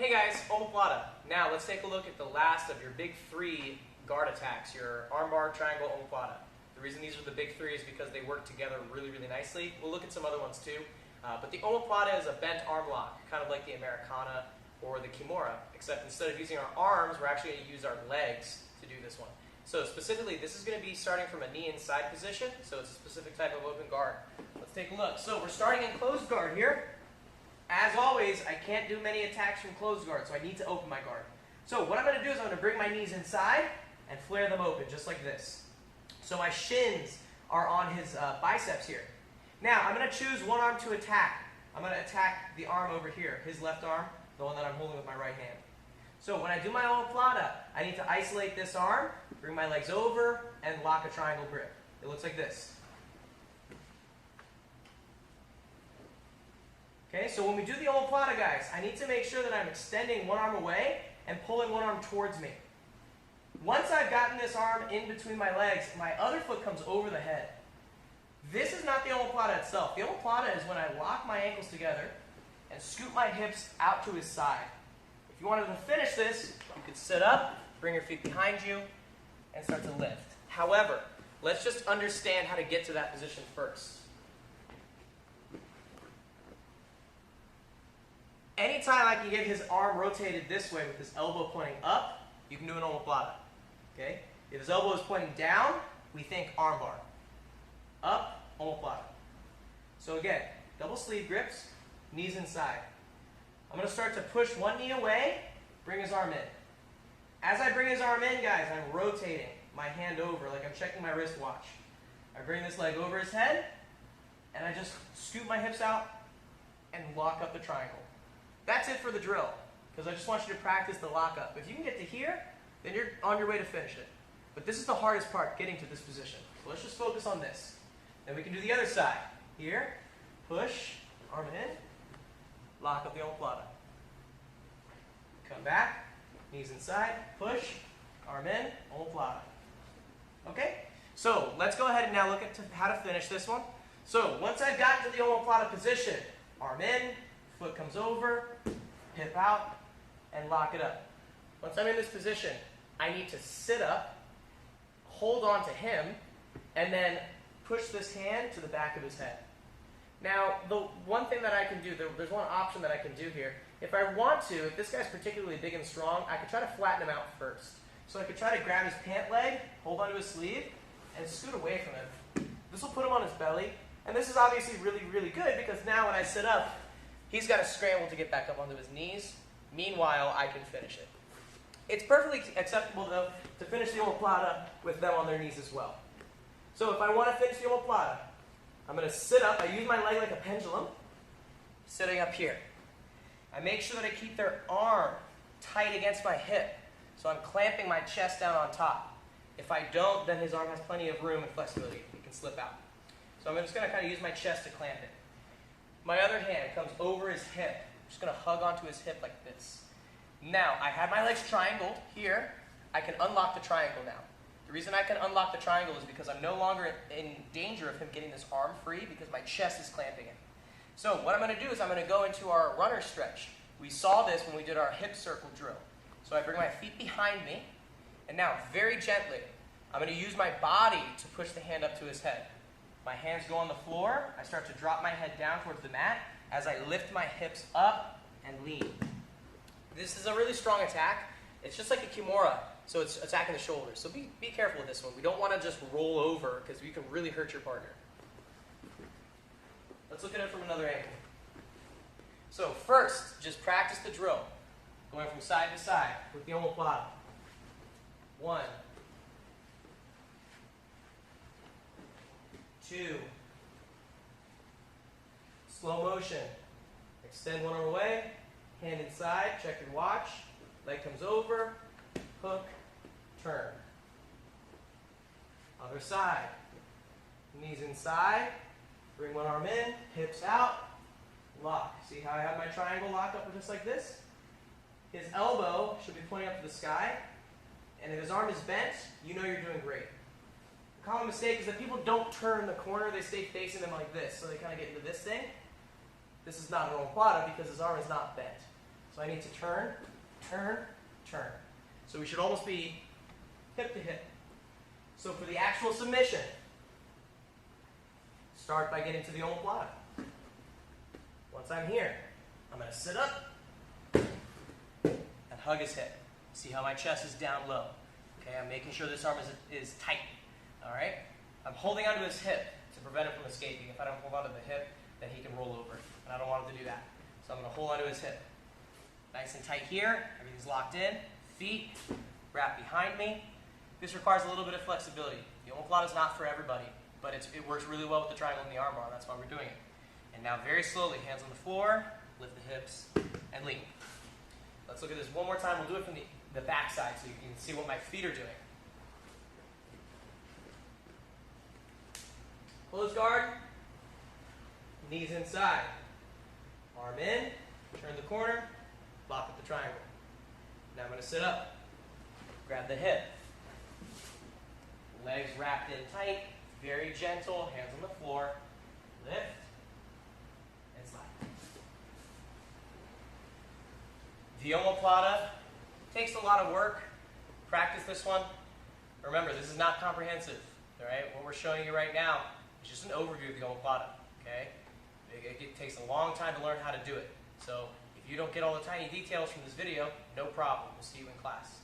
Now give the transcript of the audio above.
Hey guys, Omoplata. Now let's take a look at the last of your big three guard attacks, your armbar, triangle, omoplata. The reason these are the big three is because they work together really nicely. We'll look at some other ones too. But the omoplata is a bent arm lock, kind of like the Americana or the Kimura, except instead of using our arms, we're actually going to use our legs to do this one. So specifically, this is going to be starting from a knee inside position, so it's a specific type of open guard. Let's take a look. So we're starting in closed guard here. As always, I can't do many attacks from closed guard, so I need to open my guard. So what I'm going to do is I'm going to bring my knees inside and flare them open, just like this. So my shins are on his biceps here. Now, I'm going to choose one arm to attack. I'm going to attack the arm over here, his left arm, the one that I'm holding with my right hand. So when I do my omoplata, I need to isolate this arm, bring my legs over, and lock a triangle grip. It looks like this. Okay, so when we do the omoplata, guys, I need to make sure that I'm extending one arm away and pulling one arm towards me. Once I've gotten this arm in between my legs, my other foot comes over the head. This is not the omoplata itself. The omoplata is when I lock my ankles together and scoot my hips out to his side. If you wanted to finish this, you could sit up, bring your feet behind you, and start to lift. However, let's just understand how to get to that position first. Anytime I can get his arm rotated this way with his elbow pointing up, you can do an omoplata. Okay? If his elbow is pointing down, we think armbar. Up, omoplata. So again, double sleeve grips, knees inside. I'm going to start to push one knee away, bring his arm in. As I bring his arm in, guys, I'm rotating my hand over like I'm checking my wristwatch. I bring this leg over his head, and I just scoot my hips out and lock up the triangle. That's it for the drill, because I just want you to practice the lockup. If you can get to here, then you're on your way to finish it. But this is the hardest part, getting to this position. So let's just focus on this. Then we can do the other side. Here, push, arm in, lock up the omoplata. Come back, knees inside, push, arm in, omoplata. Okay? So let's go ahead and now look at how to finish this one. So once I've gotten to the omoplata position, arm in, foot comes over, hip out, and lock it up. Once I'm in this position, I need to sit up, hold on to him, and then push this hand to the back of his head. Now, the one thing that I can do, there's one option that I can do here. If I want to, if this guy's particularly big and strong, I could try to flatten him out first. So I could try to grab his pant leg, hold onto his sleeve, and scoot away from him. This will put him on his belly, and this is obviously really good because now when I sit up, he's got to scramble to get back up onto his knees. Meanwhile, I can finish it. It's perfectly acceptable, though, to finish the omoplata with them on their knees as well. So if I want to finish the omoplata, I'm going to sit up. I use my leg like a pendulum, sitting up here. I make sure that I keep their arm tight against my hip, so I'm clamping my chest down on top. If I don't, then his arm has plenty of room and flexibility. It can slip out. So I'm just going to kind of use my chest to clamp it. My other hand comes over his hip. I'm just going to hug onto his hip like this. Now, I have my legs triangled here. I can unlock the triangle now. The reason I can unlock the triangle is because I'm no longer in danger of him getting this arm free because my chest is clamping it. So what I'm going to do is I'm going to go into our runner stretch. We saw this when we did our hip circle drill. So I bring my feet behind me, and now very gently, I'm going to use my body to push the hand up to his head. My hands go on the floor. I start to drop my head down towards the mat as I lift my hips up and lean. This is a really strong attack. It's just like a Kimura, so it's attacking the shoulders. So be careful with this one. We don't want to just roll over because you can really hurt your partner. Let's look at it from another angle. So first, just practice the drill, going from side to side with the omoplata. 1, 2, slow motion. Extend one arm away, hand inside, check your watch, leg comes over, hook, turn. Other side. Knees inside, bring one arm in, hips out, lock. See how I have my triangle locked up just like this? His elbow should be pointing up to the sky, and if his arm is bent, you know you're doing great. The common mistake is that people don't turn the corner, they stay facing them like this, so they kind of get into this thing. This is not an omoplata because his arm is not bent. So I need to turn, turn, turn. So we should almost be hip to hip. So for the actual submission, start by getting to the omoplata. Once I'm here, I'm going to sit up and hug his hip. See how my chest is down low. Okay, I'm making sure this arm is tight. All right? I'm holding onto his hip to prevent him from escaping. If I don't hold onto the hip, then he can roll over. And I don't want him to do that. So I'm going to hold onto his hip. Nice and tight here. Everything's locked in. Feet wrap behind me. This requires a little bit of flexibility. The omoplata is not for everybody, but it works really well with the triangle and the arm bar. That's why we're doing it. And now very slowly, hands on the floor, lift the hips, and lean. Let's look at this one more time. We'll do it from the back side so you can see what my feet are doing. Close guard, knees inside, arm in, turn the corner, lock at the triangle. Now I'm going to sit up, grab the hip, legs wrapped in tight, very gentle, hands on the floor, lift, and slide. The omoplata takes a lot of work. Practice this one. Remember, this is not comprehensive. All right? What we're showing you right now is just an overview of the omoplata. Okay? It takes a long time to learn how to do it. So if you don't get all the tiny details from this video, no problem. We'll see you in class.